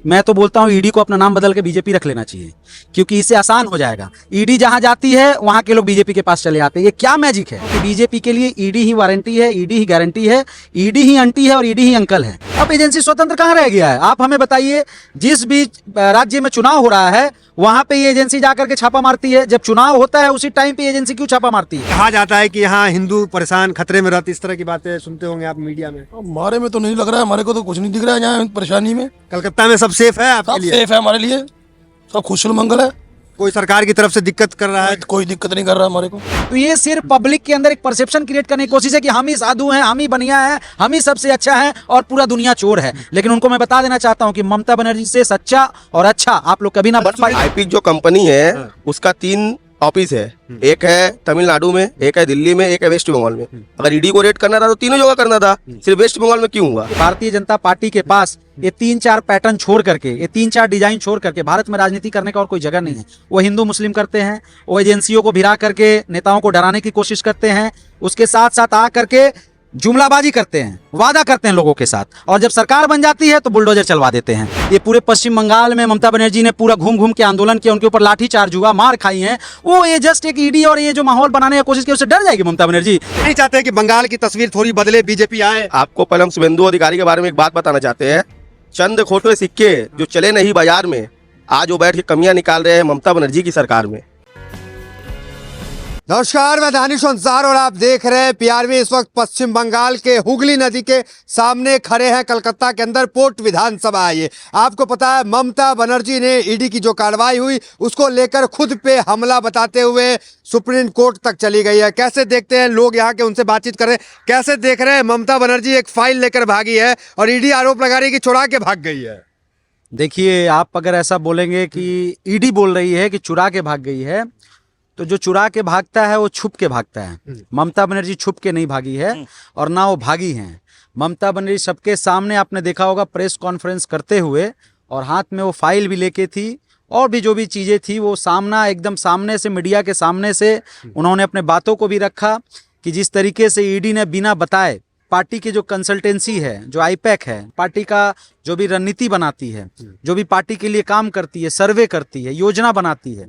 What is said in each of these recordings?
मैं तो बोलता हूँ ईडी को अपना नाम बदल के बीजेपी रख लेना चाहिए, क्योंकि इससे आसान हो जाएगा। ईडी जहां जाती है वहां के लोग बीजेपी के पास चले आते हैं। ये क्या मैजिक है कि बीजेपी के लिए ईडी ही वारंटी है, ईडी ही गारंटी है, ईडी ही आंटी है और ईडी ही अंकल है। अब एजेंसी स्वतंत्र कहाँ रह गया है? आप हमें बताइए। जिस भी राज्य में चुनाव हो रहा है वहां पे ये एजेंसी जाकर के छापा मारती है। जब चुनाव होता है उसी टाइम पे एजेंसी क्यों छापा मारती है? कहा जाता है कि यहाँ हिंदू परेशान, खतरे में रहते, इस तरह की बातें सुनते होंगे आप मीडिया में। हमारे में तो नहीं लग रहा है, हमारे को तो कुछ नहीं दिख रहा है यहाँ परेशानी में। कलकत्ता में सब सेफ है आपके सब लिए? सेफ है हमारे लिए, सब खुशल मंगल है। कोई सरकार की तरफ से दिक्कत कर रहा है? कोई दिक्कत नहीं कर रहा हमारे को। तो ये सिर्फ पब्लिक के अंदर एक परसेप्शन क्रिएट करने की कोशिश है कि हम ही साधु हैं, हम ही बढ़िया हैं, हम ही सबसे अच्छा है और पूरा दुनिया चोर है। लेकिन उनको मैं बता देना चाहता हूं कि ममता बनर्जी से सच्चा और अच्छा आप लोग कभी ना बन पाए। आईपीक जो कंपनी है उसका 3 ऑफिस है, एक है तमिलनाडु में, एक है दिल्ली में, एक है वेस्ट बंगाल में। अगर ईडी को रेड करना था तो तीनों जगह करना था, सिर्फ वेस्ट बंगाल में क्यों हुआ? भारतीय जनता पार्टी के पास ये 3-4 पैटर्न छोड़ करके, ये 3-4 डिजाइन छोड़ करके भारत में राजनीति करने का और कोई जगह नहीं है। वो हिंदू मुस्लिम करते हैं, वो एजेंसियों को भिड़ा करके नेताओं को डराने की कोशिश करते हैं, उसके साथ साथ आ करके जुमलाबाजी करते हैं, वादा करते हैं लोगों के साथ, और जब सरकार बन जाती है तो बुलडोजर चलवा देते हैं। ये पूरे पश्चिम बंगाल में ममता बनर्जी ने पूरा घूम घूम के आंदोलन किया, उनके ऊपर लाठीचार्ज हुआ, मार खाई है। वो ये जस्ट एक ईडी और ये जो माहौल बनाने की कोशिश की, उससे डर जाएगी ममता बनर्जी? नहीं चाहते कि बंगाल की तस्वीर थोड़ी बदले, बीजेपी आए? आपको पहले हम शुभेंदु अधिकारी के बारे में एक बात बताना चाहते हैं। चंद खोटे सिक्के जो चले नहीं बाजार में, आज वो बैठ के कमियां निकाल रहे हैं ममता बनर्जी की सरकार में। नमस्कार, मैं दानिश अंसार और आप देख रहे हैं पीआरवी। इस वक्त पश्चिम बंगाल के हुगली नदी के सामने खड़े हैं, कलकत्ता के अंदर पोर्ट विधानसभा है ये। आपको पता है ममता बनर्जी ने ईडी की जो कार्रवाई हुई उसको लेकर खुद पे हमला बताते हुए सुप्रीम कोर्ट तक चली गई है। कैसे देखते हैं लोग यहाँ के, उनसे बातचीत कर रहे हैं। कैसे देख रहे हैं? ममता बनर्जी एक फाइल लेकर भागी है और ईडी आरोप लगा रही है कि चुरा के भाग गई है। देखिए, आप अगर ऐसा बोलेंगे कि ईडी बोल रही है कि चुरा के भाग गई है, तो जो चुरा के भागता है वो छुप के भागता है। ममता बनर्जी छुप के नहीं भागी है और ना वो भागी हैं। ममता बनर्जी सबके सामने, आपने देखा होगा, प्रेस कॉन्फ्रेंस करते हुए, और हाथ में वो फाइल भी लेके थी, और भी जो भी चीज़ें थी वो सामना, एकदम सामने से, मीडिया के सामने से उन्होंने अपने बातों को भी रखा कि जिस तरीके से ईडी ने बिना बताए पार्टी की जो कंसल्टेंसी है, जो आईपैक है, पार्टी का जो भी रणनीति बनाती है, जो भी पार्टी के लिए काम करती है, सर्वे करती है, योजना बनाती है,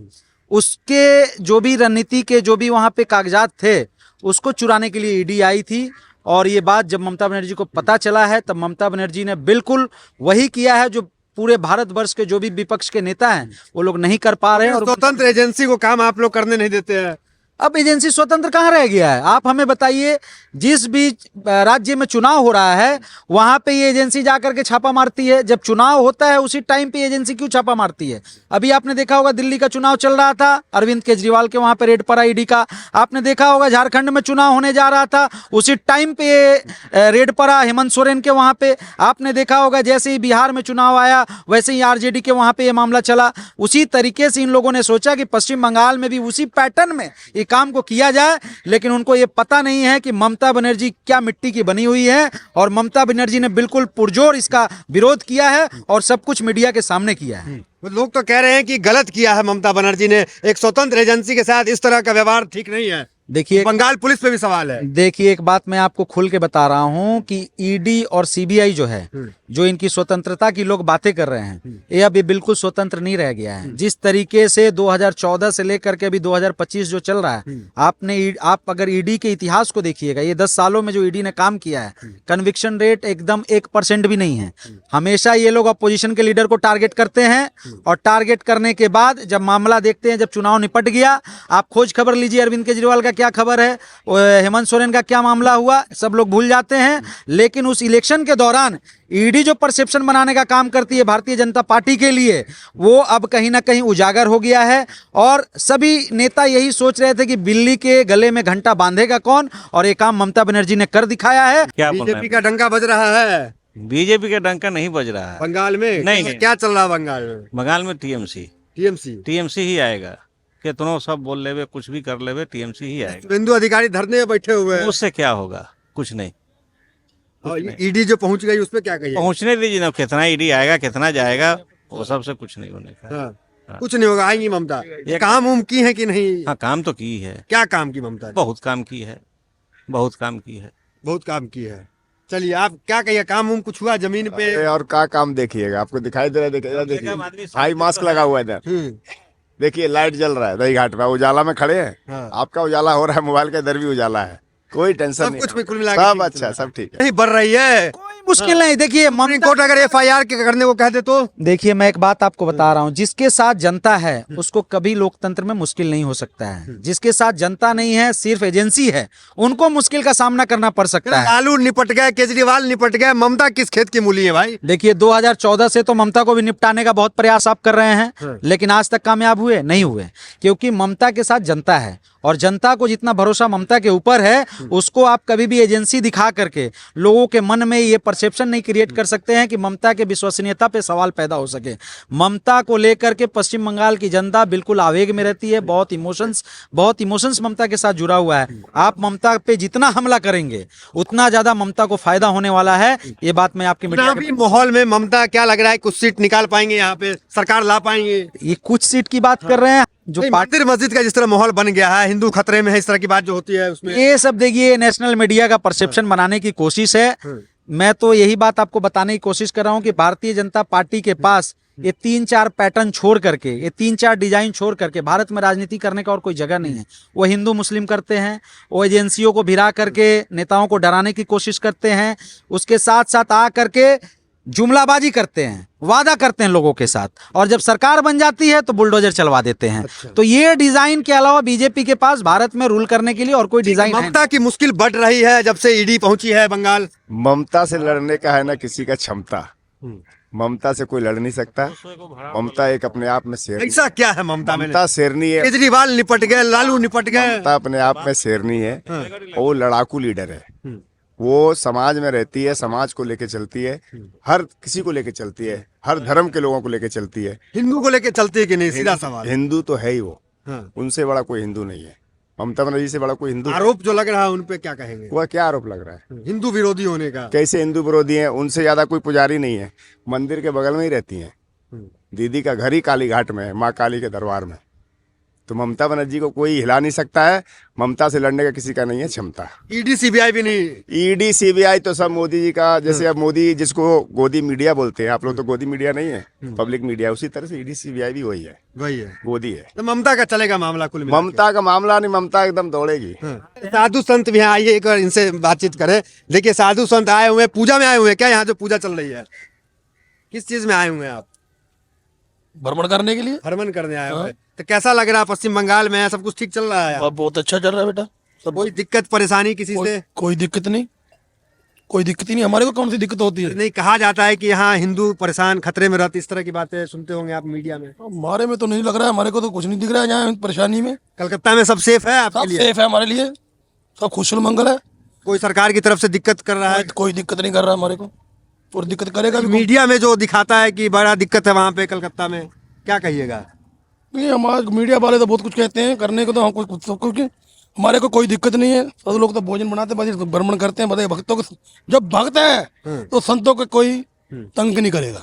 उसके जो भी रणनीति के जो भी वहाँ पे कागजात थे उसको चुराने के लिए ईडी आई थी। और ये बात जब ममता बनर्जी को पता चला है तब ममता बनर्जी ने बिल्कुल वही किया है जो पूरे भारतवर्ष के जो भी विपक्ष के नेता हैं वो लोग नहीं कर पा रहे हैं। और स्वतंत्र एजेंसी को काम आप लोग करने नहीं देते हैं। अब एजेंसी स्वतंत्र कहाँ रह गया है? आप हमें बताइए। जिस भी राज्य में चुनाव हो रहा है वहां पे ये एजेंसी जाकर के छापा मारती है। जब चुनाव होता है उसी टाइम पे एजेंसी क्यों छापा मारती है? अभी आपने देखा होगा दिल्ली का चुनाव चल रहा था, अरविंद केजरीवाल के वहां पे रेड पड़ा ईडी का। आपने देखा होगा झारखंड में चुनाव होने जा रहा था, उसी टाइम पे रेड पड़ा हेमंत सोरेन के वहां पे। आपने देखा होगा जैसे ही बिहार में चुनाव आया वैसे ही आरजेडी के वहां पे ये मामला चला। उसी तरीके से इन लोगों ने सोचा कि पश्चिम बंगाल में भी उसी पैटर्न में काम को किया जाए, लेकिन उनको ये पता नहीं है कि ममता बनर्जी क्या मिट्टी की बनी हुई है। और ममता बनर्जी ने बिल्कुल पुरजोर इसका विरोध किया है और सब कुछ मीडिया के सामने किया है। लोग तो कह रहे हैं कि गलत किया है ममता बनर्जी ने, एक स्वतंत्र एजेंसी के साथ इस तरह का व्यवहार ठीक नहीं है। देखिए, बंगाल पुलिस पे भी सवाल है। देखिए, एक बात मैं आपको खुल के बता रहा हूं कि ईडी और सीबीआई जो है, जो इनकी स्वतंत्रता की लोग बातें कर रहे हैं, ये अभी बिल्कुल स्वतंत्र नहीं रह गया है। जिस तरीके से 2014 से लेकर के अभी 2025 जो चल रहा है, आप अगर ईडी के इतिहास को देखिएगा, ये 10 सालों में जो ईडी ने काम किया है, कन्विक्शन रेट एकदम 1% भी नहीं है। हमेशा ये लोग अपोजिशन के लीडर को टारगेट करते हैं और टारगेट करने के बाद जब मामला देखते हैं, जब चुनाव निपट गया, आप खोज खबर लीजिए अरविंद केजरीवाल का क्या खबर है, हेमंत सोरेन का क्या मामला हुआ, सब लोग भूल जाते हैं। लेकिन उस इलेक्शन के दौरान ईडी जो परसेप्शन बनाने का काम करती है भारतीय जनता पार्टी के लिए, वो अब कहीं ना कहीं उजागर हो गया है। और सभी नेता यही सोच रहे थे कि बिल्ली के गले में घंटा बांधेगा कौन, और ये काम ममता बनर्जी ने कर दिखाया है। बीजेपी का डंका बज रहा है। बीजेपी का डंका नहीं बज रहा है बंगाल में। नहीं। क्या चल रहा है बंगाल में? बंगाल में टीएमसी ही आएगा। कितनों सब बोल लेवे, कुछ भी कर लेवे, टीएमसी ही आएगा। शुभेंदु अधिकारी धरने में बैठे हुए हैं। उससे क्या होगा? कुछ नहीं। ईडी जो पहुंच गई उस पर क्या कहिए? पहुंचने दीजिए ना, कितना ईडी आएगा, कितना जाएगा, वो सबसे कुछ नहीं होने का। हाँ। कुछ नहीं होगा, आएंगी ममता। काम उम की है कि नहीं? हाँ, काम तो की है। क्या काम की ममता? बहुत काम की है, बहुत काम की है। बहुत काम की है। चलिए आप क्या कहिए, काम उम कुछ हुआ जमीन पे? अरे और क्या काम देखिएगा, आपको दिखाई दे रहा है, देखिए हाई मास्क लगा हुआ है इधर, देखिए लाइट जल रहा है दही घाट में, उजाला में खड़े हैं। हाँ। आपका उजाला हो रहा है, मोबाइल का इधर भी उजाला है, कोई टेंशन सब नहीं, कुछ में कुल मिला के सब ठीक अच्छा, चल सब ठीक है। नहीं बढ़ रही है। कोई मुश्किल नहीं। देखिए सुप्रीम कोर्ट अगर FIR के करने को कह दे तो देखिए मैं एक बात आपको बता रहा हूं, जिसके साथ जनता है उसको कभी लोकतंत्र में मुश्किल नहीं हो सकता है। जिसके साथ जनता नहीं है, सिर्फ एजेंसी है, उनको मुश्किल का सामना करना पड़ सकता है। लालू निपट गए, केजरीवाल निपट गए, ममता किस खेत की मूली है भाई? देखिए 2014 से तो ममता को भी निपटाने का बहुत प्रयास आप कर रहे हैं, लेकिन आज तक कामयाब हुए नहीं हुए, क्योंकि ममता के साथ जनता है और जनता को जितना भरोसा ममता के ऊपर है, उसको आप कभी भी एजेंसी दिखा करके लोगों के मन में ये परसेप्शन नहीं क्रिएट कर सकते हैं कि ममता के विश्वसनीयता पे सवाल पैदा हो सके। ममता को लेकर के पश्चिम बंगाल की जनता बिल्कुल आवेग में रहती है, बहुत इमोशंस ममता के साथ जुड़ा हुआ है। आप ममता पे जितना हमला करेंगे उतना ज्यादा ममता को फायदा होने वाला है। ये बात मैं आपके मीडिया चुनावी माहौल में ममता क्या लग रहा है, कुछ सीट निकाल पाएंगे, यहाँ पे सरकार ला पाएंगे? ये कुछ सीट की बात कर रहे हैं जो नहीं, पार्टी, मंदिर मस्जिद का जिस तरह माहौल बन गया है, हिंदू खतरे में है, इस तरह की बात जो होती है उसमें ये सब देखिए नेशनल मीडिया का परसेप्शन बनाने की कोशिश है। मैं तो यही बात आपको बताने की कोशिश कर रहा हूं कि भारतीय जनता पार्टी के पास ये 3-4 पैटर्न छोड़ करके, ये 3-4 डिजाइन छोड़ करके भारत में राजनीति करने का और कोई जगह नहीं है। वो हिंदू मुस्लिम करते हैं, वो एजेंसियों को भिरा करके नेताओं को डराने की कोशिश करते हैं, उसके साथ साथ आ करके जुमलाबाजी करते हैं, वादा करते हैं लोगों के साथ, और जब सरकार बन जाती है तो बुलडोजर चलवा देते हैं। तो ये डिजाइन के अलावा बीजेपी के पास भारत में रूल करने के लिए और कोई डिजाइन है ममता की मुश्किल बढ़ रही है जब से ईडी पहुंची है बंगाल। ममता से लड़ने का है ना किसी का क्षमता, ममता से कोई लड़ नहीं सकता। ममता एक अपने आप में शेर, ऐसा क्या है ममता में? ममता शेरनी है, केजरीवाल निपट गए, लालू निपट गए। ममता अपने आप में शेरनी है, वो लड़ाकू लीडर है, वो समाज में रहती है, समाज को लेके चलती है, हर किसी को लेके चलती है, हर धर्म के लोगों को लेके चलती है। हिंदू को लेके चलती है कि नहीं, सीधा सवाल। हिंदू तो है ही वो, हाँ। उनसे बड़ा कोई हिंदू नहीं है। ममता बनर्जी से बड़ा कोई हिंदू, आरोप जो लग रहा है उन पे क्या कहेंगे? वह क्या आरोप लग रहा है? हिंदू विरोधी होने का। कैसे हिंदू विरोधी हैं? उनसे ज्यादा कोई पुजारी नहीं है, मंदिर के बगल में ही रहती हैं। दीदी का घर ही काली घाट में है, माँ काली के दरबार में। तो ममता बनर्जी को कोई हिला नहीं सकता है, ममता से लड़ने का किसी का नहीं है क्षमता। ईडी सीबीआई भी नहीं। ईडी सीबीआई तो सब मोदी जी का, जैसे अब मोदी जिसको गोदी मीडिया बोलते हैं, आप लोग तो गोदी मीडिया नहीं है, पब्लिक मीडिया, उसी तरह से ईडी सीबीआई भी वही है, वही है, गोदी है। तो ममता का चलेगा मामला कुल मिला के। ममता का मामला नहीं, ममता एकदम दौड़ेगी। साधु संत भी हैं, आइए एक बार इनसे बातचीत करें। देखिए साधु संत आए हुए हैं, पूजा में आए हुए हैं क्या? यहाँ जो पूजा चल रही है, किस चीज में आए हुए हैं आप? भ्रमण करने के लिए। भ्रमण करने आए हुए हैं। तो कैसा लग रहा है पश्चिम बंगाल में? सब कुछ ठीक चल रहा है? अब बहुत अच्छा चल रहा है बेटा, सब कोई दिक्कत परेशानी किसी से? कोई दिक्कत नहीं, कोई दिक्कत ही नहीं। हमारे को कौन सी दिक्कत होती है? नहीं, कहा जाता है कि यहाँ हिंदू परेशान, खतरे में रहते, इस तरह की बातें सुनते होंगे आप मीडिया में। हमारे में तो नहीं लग रहा है, हमारे को तो कुछ नहीं दिख रहा है यहाँ परेशानी में। कलकत्ता में सब सेफ है आपके सब लिए? सेफ है हमारे लिए, सब खुशल मंगल है। कोई सरकार की तरफ से दिक्कत कर रहा है? कोई दिक्कत नहीं कर रहा हमारे को, और दिक्कत करेगा भी कौन? मीडिया में जो दिखाता है कि बड़ा दिक्कत है वहाँ पे कलकत्ता में, क्या कहिएगा? नहीं, हमारे मीडिया वाले तो बहुत कुछ कहते हैं, करने को तो हम कुछ क्योंकि हमारे को कोई दिक्कत नहीं है। सब लोग तो भोजन बनाते बस भ्रमण करते हैं, बताइए भक्तों को, जब भक्त है तो संतों को कोई तंग नहीं करेगा,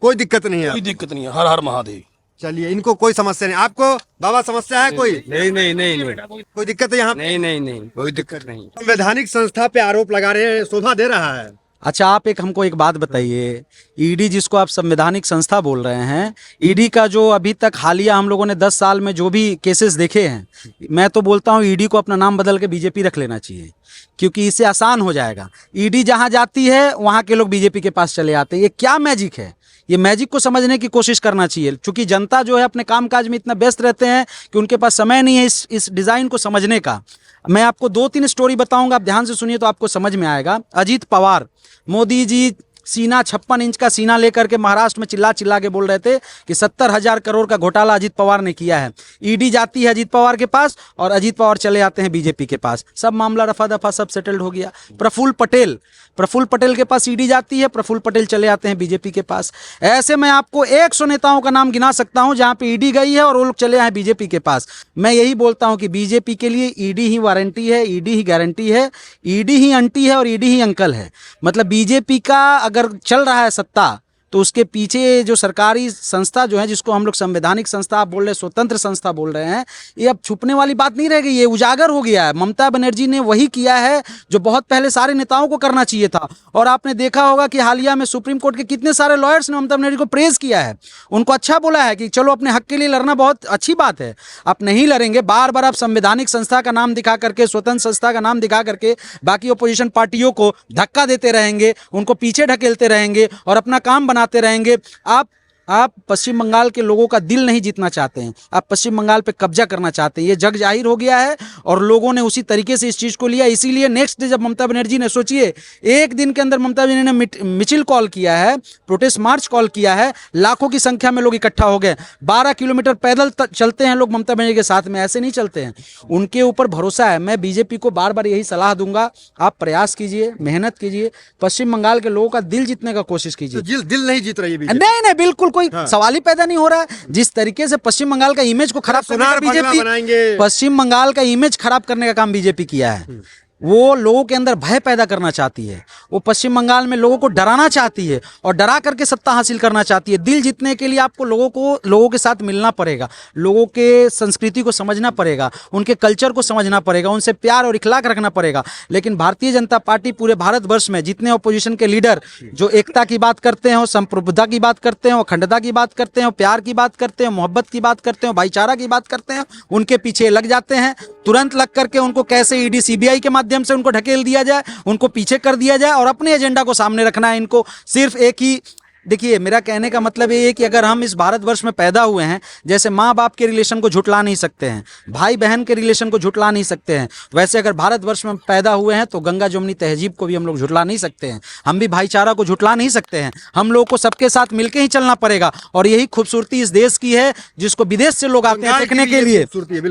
कोई दिक्कत नहीं है? कोई दिक्कत नहीं है। हर हर महादेव। चलिए, इनको कोई समस्या नहीं। आपको बाबा समस्या है कोई? नहीं नहीं नहीं नहीं कोई दिक्कत है यहाँ? नहीं नहीं नहीं कोई दिक्कत नहीं। संवैधानिक संस्था पे आरोप लगा रहे हैं, शोभा दे रहा है। अच्छा आप हमको एक बात बताइए, ईडी जिसको आप संवैधानिक संस्था बोल रहे हैं, ईडी का जो अभी तक हालिया हम लोगों ने 10 साल में जो भी केसेस देखे हैं, मैं तो बोलता हूँ ईडी को अपना नाम बदल के बीजेपी रख लेना चाहिए, क्योंकि इससे आसान हो जाएगा। ईडी जहाँ जाती है वहाँ के लोग बीजेपी के पास चले आते हैं। ये क्या मैजिक है? ये मैजिक को समझने की कोशिश करना चाहिए, क्योंकि जनता जो है अपने कामकाज में इतना व्यस्त रहते हैं कि उनके पास समय नहीं है इस डिज़ाइन को समझने का। मैं आपको 2-3 स्टोरी बताऊंगा, आप ध्यान से सुनिए तो आपको समझ में आएगा। अजीत पवार, मोदी जी सीना 56 इंच का सीना लेकर के महाराष्ट्र में चिल्ला चिल्ला के बोल रहे थे कि 70,000 करोड़ का घोटाला अजीत पवार ने किया है। ईडी जाती है अजीत पवार के पास और अजीत पवार चले आते हैं बीजेपी के पास, सब मामला रफा दफा सब सेटल्ड हो गया। प्रफुल्ल पटेल के पास ईडी जाती है, प्रफुल्ल पटेल चले आते हैं बीजेपी के पास। ऐसे मैं आपको 100 नेताओं का नाम गिना सकता हूं जहां पे ईडी गई है और वो लोग चले आए बीजेपी के पास। मैं यही बोलता हूं कि बीजेपी के लिए ईडी ही वारंटी है, ईडी ही गारंटी है, ईडी ही आंटी है और ईडी ही अंकल है। मतलब बीजेपी का अगर चल रहा है सत्ता तो उसके पीछे जो सरकारी संस्था जो है, जिसको हम लोग संवैधानिक संस्था आप बोल रहे हैं, स्वतंत्र संस्था बोल रहे हैं, ये अब छुपने वाली बात नहीं रह गई, ये उजागर हो गया है। ममता बनर्जी ने वही किया है जो बहुत पहले सारे नेताओं को करना चाहिए था। और आपने देखा होगा कि हालिया में सुप्रीम कोर्ट के कितने सारे लॉयर्स ने ममता बनर्जी को प्रेज किया है, उनको अच्छा बोला है कि चलो अपने हक के लिए लड़ना बहुत अच्छी बात है। आप नहीं लड़ेंगे, बार बार आप संवैधानिक संस्था का नाम दिखा करके, स्वतंत्र संस्था का नाम दिखा करके बाकी ओपोजिशन पार्टियों को धक्का देते रहेंगे, उनको पीछे ढकेलते रहेंगे और अपना काम बनाते रहेंगे। आप पश्चिम बंगाल के लोगों का दिल नहीं जीतना चाहते हैं, आप पश्चिम बंगाल पे कब्जा करना चाहते हैं। ये जग जाहिर हो गया है और लोगों ने उसी तरीके से इस चीज़ को लिया। इसीलिए नेक्स्ट डे जब ममता बनर्जी ने, सोचिए एक दिन के अंदर ममता बनर्जी ने मिचिल कॉल किया है, प्रोटेस्ट मार्च कॉल किया है, लाखों की संख्या में लोग इकट्ठा हो गए। 12 किलोमीटर पैदल चलते हैं लोग ममता बनर्जी के साथ में, ऐसे नहीं चलते हैं। उनके ऊपर भरोसा है। मैं बीजेपी को बार बार यही सलाह दूंगा, आप प्रयास कीजिए, मेहनत कीजिए, पश्चिम बंगाल के लोगों का दिल जीतने का कोशिश कीजिए। तो दिल नहीं जीत रही है बीजेपी। नहीं, बिल्कुल कोई सवाल ही पैदा नहीं हो रहा है। जिस तरीके से पश्चिम बंगाल का इमेज को खराब करने का बीजेपी, पश्चिम बंगाल का इमेज खराब करने का काम बीजेपी किया है। वो लोगों के अंदर भय पैदा करना चाहती है, वो पश्चिम बंगाल में लोगों को डराना चाहती है और डरा करके सत्ता हासिल करना चाहती है। दिल जीतने के लिए आपको लोगों के साथ मिलना पड़ेगा, लोगों के संस्कृति को समझना पड़ेगा, उनके कल्चर को समझना पड़ेगा, उनसे प्यार और इखलाक रखना पड़ेगा। लेकिन भारतीय जनता पार्टी पूरे भारतवर्ष में जितने अपोजिशन के लीडर जो एकता की बात करते हो, संप्रभुता की बात करते हो, अखंडता की बात करते हो, प्यार की बात करते हो, मोहब्बत की बात करते हो, भाईचारा की बात करते हैं, उनके पीछे लग जाते हैं। तुरंत लग करके उनको कैसे ईडी सीबीआई के माध्यम से उनको ढकेल दिया जाए, उनको पीछे कर दिया जाए और अपने एजेंडा को सामने रखना है इनको। सिर्फ एक ही, देखिए मेरा कहने का मतलब ये है कि अगर हम इस भारतवर्ष में पैदा हुए हैं, जैसे माँ बाप के रिलेशन को झुटला नहीं सकते हैं, भाई बहन के रिलेशन को झुटला नहीं सकते हैं, वैसे अगर भारतवर्ष में पैदा हुए हैं तो गंगा जमुनी तहजीब को भी हम लोग झुटला नहीं सकते हैं, हम भी भाईचारा को झुटला नहीं सकते हैं। हम लोग को सबके साथ मिलकर ही चलना पड़ेगा और यही खूबसूरती इस देश की है जिसको विदेश से लोग आते हैं देखने के लिए।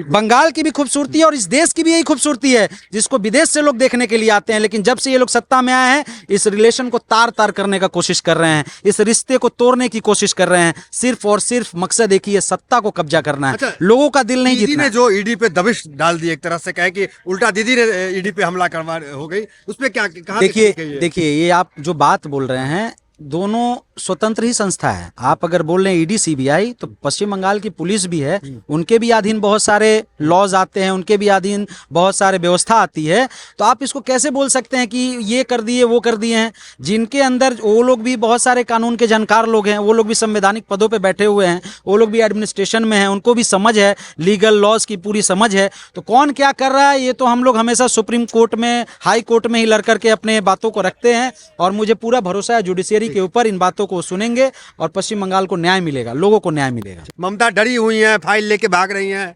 बंगाल की भी खूबसूरती है और इस देश की भी यही खूबसूरती है जिसको विदेश से लोग देखने के लिए आते हैं। लेकिन जब से ये लोग सत्ता में आए हैं, इस रिलेशन को तार तार करने का कोशिश कर रहे हैं, इस रिश्ते को तोड़ने की कोशिश कर रहे हैं। सिर्फ और सिर्फ मकसद एक ही है, सत्ता को कब्जा करना है। अच्छा, लोगों का दिल नहीं जीतना। ने जो ईडी पे दबिश डाल दी, एक तरह से कहे कि उल्टा दीदी ने ईडी पे हमला करवा हो गई, उसपे क्या कहां? देखिए ये आप जो बात बोल रहे हैं, दोनों स्वतंत्र ही संस्था है। आप अगर बोल रहे हैं ईडी सीबीआई, तो पश्चिम बंगाल की पुलिस भी है, उनके भी अधीन बहुत सारे लॉज आते हैं, उनके भी अधीन बहुत सारे व्यवस्था आती है। तो आप इसको कैसे बोल सकते हैं कि ये कर दिए वो कर दिए हैं? जिनके अंदर वो लोग भी बहुत सारे कानून के जानकार लोग हैं, वो लोग भी संवैधानिक पदों पे बैठे हुए हैं, वो लोग भी एडमिनिस्ट्रेशन में हैं, उनको भी समझ है, लीगल लॉज की पूरी समझ है। तो कौन क्या कर रहा है ये तो हम लोग हमेशा सुप्रीम कोर्ट में, हाई कोर्ट में ही लड़ करके अपने बातों को रखते हैं और मुझे पूरा भरोसा है जुडिशियरी के ऊपर इन बातों को सुनेंगे और पश्चिम बंगाल को न्याय मिलेगा, लोगों को न्याय मिलेगा। ममता डरी हुई है, फाइल लेके भाग रही हैं।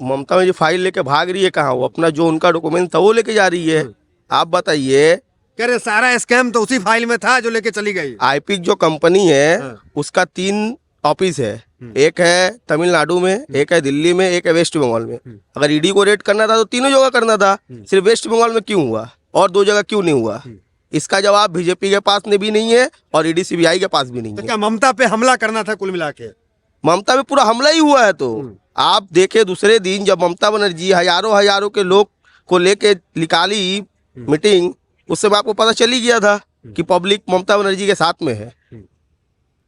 ममता में जो फाइल लेके भाग रही है, कहाँ वो अपना जो उनका डॉक्यूमेंट था वो लेके जा रही है। आप बताइए, कह रहे सारा स्कैम तो उसी फाइल में था जो लेके चली गई। आईपिक जो कंपनी है उसका 3 ऑफिस है, एक है तमिलनाडु में, एक है दिल्ली में, एक है वेस्ट बंगाल में। अगर ईडी को रेड करना था तो तीनों जगह करना था, सिर्फ वेस्ट बंगाल में क्यों हुआ और 2 जगह क्यों नहीं हुआ? इसका जवाब बीजेपी के पास भी नहीं है और ईडी सीबीआई के पास भी नहीं तो है। क्या ममता पे हमला करना था कुल मिला के? ममता पे पूरा हमला ही हुआ है। तो आप देखे दूसरे दिन जब ममता बनर्जी हजारों के लोग को लेके निकाली मीटिंग, उस समय आपको पता चल ही गया था कि पब्लिक ममता बनर्जी के साथ में है।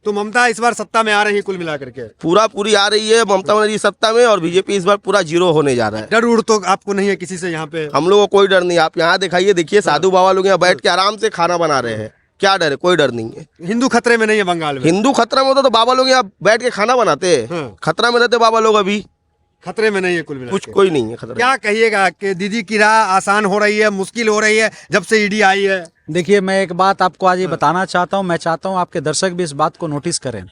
तो ममता इस बार सत्ता में आ रही है कुल मिला करके? पूरी आ रही है ममता बनर्जी सत्ता में और बीजेपी इस बार पूरा 0 होने जा रहा है। डर उड़ तो आपको नहीं है किसी से यहाँ पे? हम लोगों को कोई डर नहीं। आप यहाँ दिखाइए, देखिए साधु बाबा लोग यहाँ बैठ के आराम से खाना बना रहे हैं। क्या डर है? कोई डर नहीं है। हिंदू खतरे में नहीं है बंगाल में? हिंदू खतरा में होता तो बाबा लोग यहाँ बैठ के खाना बनाते हैं। खतरा में रहते बाबा लोग, अभी खतरे में नहीं है कुल मिला कुछ कोई नहीं है खतरा। क्या कहिएगा कि दीदी की राह आसान हो रही है, मुश्किल हो रही है जब से ईडी आई है? देखिए मैं एक बात आपको आज ये बताना चाहता हूँ, मैं चाहता हूँ आपके दर्शक भी इस बात को नोटिस करें।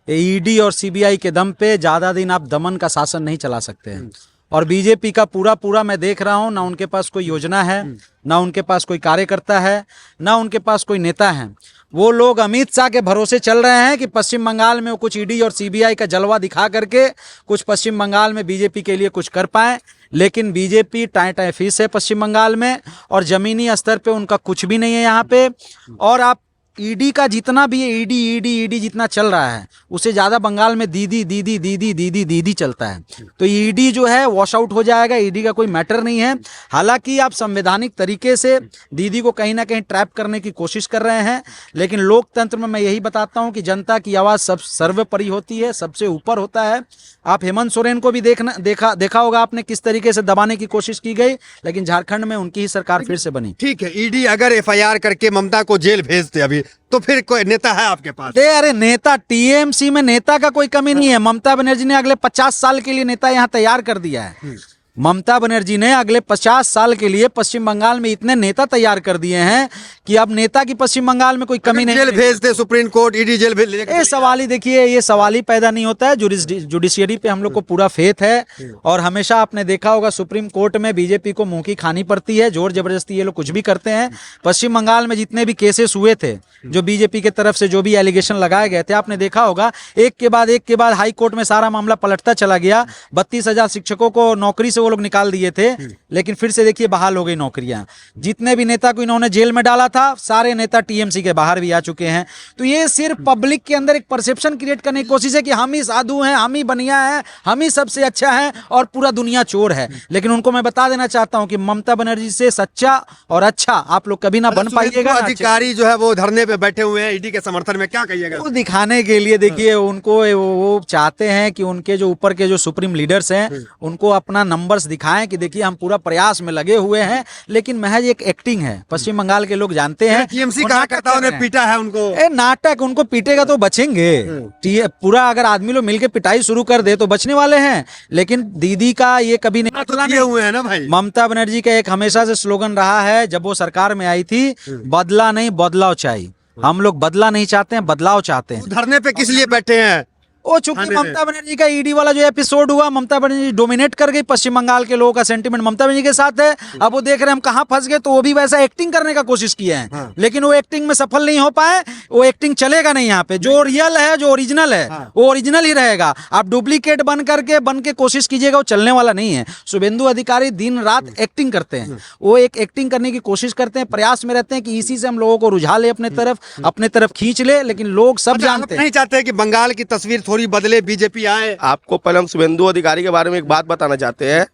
ईडी और सीबीआई के दम पे ज्यादा दिन आप दमन का शासन नहीं चला सकते हैं। और बीजेपी का पूरा मैं देख रहा हूँ, ना उनके पास कोई योजना है, ना उनके पास कोई कार्यकर्ता है, ना उनके पास कोई नेता है। वो लोग अमित शाह के भरोसे चल रहे हैं कि पश्चिम बंगाल में वो कुछ ईडी और सीबीआई का जलवा दिखा करके कुछ पश्चिम बंगाल में बीजेपी के लिए कुछ कर पाए। लेकिन बीजेपी टाई फीस है पश्चिम बंगाल में और जमीनी स्तर पे उनका कुछ भी नहीं है यहाँ पे। और आप ईडी का जितना भी ईडी ईडी ईडी जितना चल रहा है उससे ज्यादा बंगाल में दीदी दीदी दीदी दीदी दीदी चलता है। तो ईडी जो है वॉश आउट हो जाएगा, ईडी का कोई मैटर नहीं है। हालांकि आप संवैधानिक तरीके से दीदी को कहीं ना कहीं ट्रैप करने की कोशिश कर रहे हैं, लेकिन लोकतंत्र में मैं यही बताता हूं कि जनता की आवाज सब सर्वोपरि होती है, सबसे ऊपर होता है। आप हेमंत सोरेन को भी देखा होगा आपने किस तरीके से दबाने की कोशिश की गई, लेकिन झारखंड में उनकी ही सरकार फिर से बनी। ठीक है, ईडी अगर एफआईआर करके ममता को जेल भेजते अभी तो फिर कोई नेता है आपके पास? अरे नेता, टीएमसी में नेता का कोई कमी नहीं है। ममता बनर्जी ने अगले 50 साल के लिए नेता यहाँ तैयार कर दिया है। ममता बनर्जी ने अगले 50 साल के लिए पश्चिम बंगाल में इतने नेता तैयार कर दिए हैं कि अब नेता की पश्चिम बंगाल में कोई कमी नहीं। जेल भेजते सुप्रीम कोर्ट, ईडी जेल भेज ले। ये सवाल ही देखिए, ये सवाल ही पैदा नहीं होता है। जुडिशियरी पे हम लोग को पूरा फेथ है और हमेशा आपने देखा होगा सुप्रीम कोर्ट में बीजेपी को मुंह की खानी पड़ती है, जोर जबरदस्ती ये लोग कुछ भी करते हैं। पश्चिम बंगाल में जितने भी केसेस हुए थे, जो बीजेपी की तरफ से जो भी एलिगेशन लगाए गए थे, आपने देखा होगा एक के बाद हाई कोर्ट में सारा मामला पलटता चला गया। 32,000 शिक्षकों को नौकरी से वो लोग निकाल दिए थे, लेकिन फिर से देखिए बहाल हो गई नौकरियां। जितने भी नेता को इन्होंने जेल में डाला था, सारे नेता टीएमसी के बाहर भी आ चुके हैं। तो ये सिर्फ पब्लिक के अंदर एक परसेप्शन क्रिएट करने की कोशिश है कि हम ही साधु हैं, हम ही बनिया हैं, हम ही सबसे अच्छा हैं और पूरा दुनिया चोर है। लेकिन उनको मैं बता देना चाहता हूं कि ममता बनर्जी से सच्चा और अच्छा आप लोग कभी ना बन पाइएगा। अधिकारी जो है वो धरने पे बैठे हुए हैं ईडी के समर्थन में, क्या कहिएगा? वो दिखाने के लिए देखिए उनको वो चाहते हैं कि उनके जो ऊपर के जो सुप्रीम लीडर्स हैं उनको अपना नंबर्स दिखाएं कि देखिए हम पूरा प्रयास में लगे हुए हैं, लेकिन महज एक एक्टिंग है। पश्चिम बंगाल के लोग जानते हैं। टीएमसी कहा करता उन्हें पीटा है उनको। नाटक, उनको पीटेगा तो बचेंगे। पूरा अगर आदमी लोग मिलकर पिटाई शुरू कर दे तो बचने वाले हैं, लेकिन दीदी का ये कभी नहीं हुए हैं ना भाई। ममता बनर्जी का एक हमेशा से स्लोगन रहा है, जब वो सरकार में आई थी, बदला नहीं बदलाव चाहिए। हम लोग बदला नहीं चाहते हैं, बदलाव चाहते हैं। धरने पे किस लिए बैठे हैं? वो चूंकि ममता बनर्जी का ईडी वाला जो एपिसोड हुआ, ममता बनर्जी डोमिनेट कर गई। पश्चिम बंगाल के लोगों का सेंटीमेंट ममता बनर्जी के साथ है। अब वो देख रहे हैं हम कहां फंस गए, तो वो भी वैसा एक्टिंग करने का कोशिश किए हैं, लेकिन वो एक्टिंग में सफल नहीं हो पाए। वो एक्टिंग चलेगा नहीं यहाँ पे। जो रियल है, जो ओरिजिनल है, वो ओरिजिनल ही रहेगा। आप डुप्लीकेट बन के कोशिश कीजिएगा, वो चलने वाला नहीं है। शुभेंदु अधिकारी दिन रात एक्टिंग करते हैं, वो एक एक्टिंग करने की कोशिश करते हैं, प्रयास में रहते हैं कि इसी से हम लोगों को रुझा ले अपने तरफ खींच ले, लेकिन लोग सब जानते हैं। नहीं चाहते कि बंगाल की तस्वीर थोड़ी बदले, बीजेपी आए। आपको पहले हम शुभेंदु अधिकारी के बारे में एक बात बताना चाहते हैं।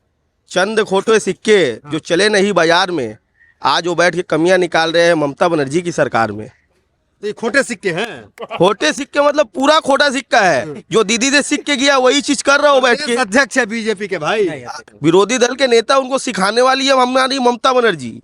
चंद खोटे सिक्के जो चले नहीं बाजार में, आज वो बैठ के कमियां निकाल रहे हैं ममता बनर्जी की सरकार में। तो ये खोटे सिक्के हैं? खोटे सिक्के मतलब पूरा खोटा सिक्का है। जो दीदी से सीख के गया वही चीज कर रहा हो बैठ के। अध्यक्ष है बीजेपी के भाई, विरोधी दल के नेता उनको सिखाने वाली है हमारी ममता बनर्जी,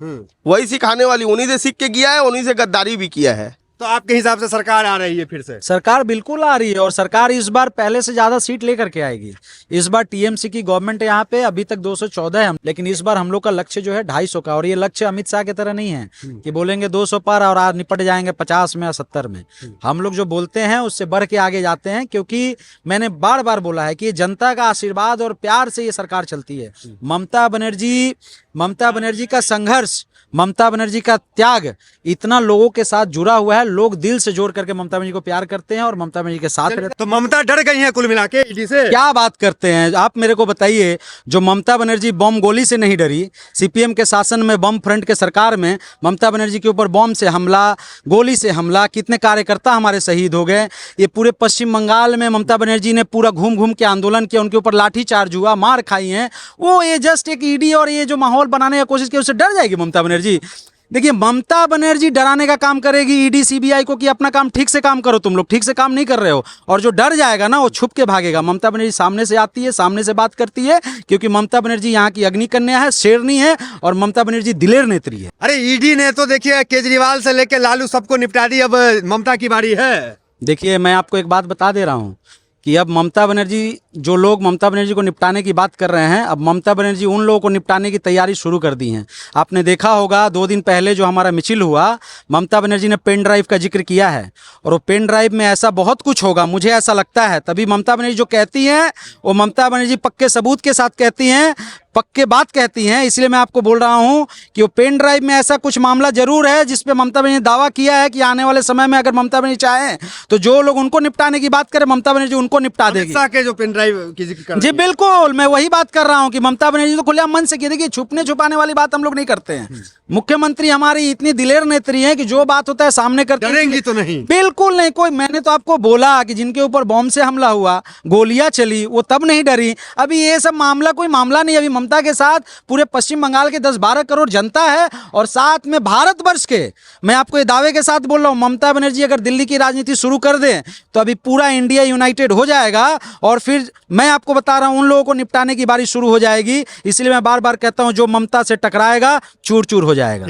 वही सिखाने वाली। उन्हीं से सीख के गया है, उन्हीं से गद्दारी भी किया है। तो आपके हिसाब से सरकार आ रही है फिर से? सरकार बिल्कुल आ रही है और सरकार इस बार पहले से ज्यादा सीट लेकर के आएगी। इस बार टीएमसी की गवर्नमेंट यहाँ पे अभी तक 214 है, लेकिन इस बार हम लोग का लक्ष्य जो है 250 का। और ये लक्ष्य अमित शाह की तरह नहीं है कि बोलेंगे 200 पार और आज निपट जाएंगे 50 में या 70 में। हम लोग जो बोलते हैं उससे बढ़ के आगे जाते हैं, क्योंकि मैंने बार बार बोला है कि ये जनता का आशीर्वाद और प्यार से ये सरकार चलती है। ममता बनर्जी का संघर्ष, ममता बनर्जी का त्याग इतना लोगों के साथ जुड़ा हुआ है। लोग दिल से जोड़ करके ममता बनर्जी को प्यार करते हैं और ममता बनर्जी के साथ रहते हैं। तो ममता डर गई है कुल मिला के ईडी से? क्या बात करते हैं आप, मेरे को बताइए। जो ममता बनर्जी बम गोली से नहीं डरी, सीपीएम के शासन में, बम फ्रंट के सरकार में ममता बनर्जी के ऊपर बम से हमला, गोली से हमला, कितने कार्यकर्ता हमारे शहीद हो गए। ये पूरे पश्चिम बंगाल में ममता बनर्जी ने पूरा घूम घूम के आंदोलन किया, उनके ऊपर लाठीचार्ज हुआ, मार खाई है। वो ये जस्ट एक ईडी और ये जो माहौल बनाने की कोशिश की, उससे डर जाएगी ममता बनर्जी? देखिए, ममता बनर्जी डराने का काम करेगी ईडी सीबीआई को कि अपना काम ठीक से काम करो, तुम लोग ठीक से काम नहीं कर रहे हो। और जो डर जाएगा ना, वो छुप के भागेगा। ममता बनर्जी सामने से आती है, सामने से बात करती है, क्योंकि ममता बनर्जी यहाँ की अग्निकन्या है, शेरनी है, और ममता बनर्जी दिलेर नेत्री है। अरे ईडी ने तो देखिए केजरीवाल से लेके लालू सबको निपटा दी, अब ममता की बारी है। देखिए, मैं आपको एक बात बता दे रहा हूँ कि अब ममता बनर्जी, जो लोग ममता बनर्जी को निपटाने की बात कर रहे हैं, अब ममता बनर्जी उन लोगों को निपटाने की तैयारी शुरू कर दी है। आपने देखा होगा 2 दिन पहले जो हमारा मिचिल हुआ, ममता बनर्जी ने पेन ड्राइव का जिक्र किया है, और वो पेन ड्राइव में ऐसा बहुत कुछ होगा, मुझे ऐसा लगता है। तभी ममता बनर्जी जो कहती हैं, वो ममता बनर्जी पक्के सबूत के साथ कहती हैं। पक्के बात कहती हैं, इसलिए मैं आपको बोल रहा हूं कि वो पेन ड्राइव में ऐसा कुछ मामला जरूर है जिसपे ममता बनर्जी ने दावा किया है कि आने वाले समय में अगर ममता बनर्जी चाहें तो जो लोग उनको निपटाने की बात करें ममता बनर्जी उनको निपटा अमित देगी। शाह के जो पेन ड्राइव की जिक्र कर जी रही है। बिल्कुल, मैं वही बात कर रहा हूं कि ममता बनर्जी तो खुलेआम मन से की, देखिए छुपने छुपाने वाली बात हम लोग नहीं करते हैं। मुख्यमंत्री हमारी इतनी दिलेर नेत्री है कि जो बात होता है सामने करते हैं। डरेंगी तो नहीं। बिल्कुल नहीं, कोई, मैंने तो आपको बोला कि जिनके ऊपर बॉम्ब से हमला हुआ, गोलियां चली, वो तब नहीं डरी। अभी ये सब मामला कोई मामला नहीं, अभी ममता के साथ पूरे पश्चिम बंगाल के 10-12 करोड़ जनता है और साथ में भारतवर्ष के, मैं आपको ये दावे के साथ बोल रहा हूं, ममता बनर्जी अगर दिल्ली की राजनीति शुरू कर दें तो अभी पूरा इंडिया यूनाइटेड हो जाएगा और फिर मैं आपको बता रहा हूं उन लोगों को निपटाने की बारी शुरू हो जाएगी। इसलिए मैं बार बार कहता हूं जो ममता से टकराएगा चूर चूर हो जाएगा।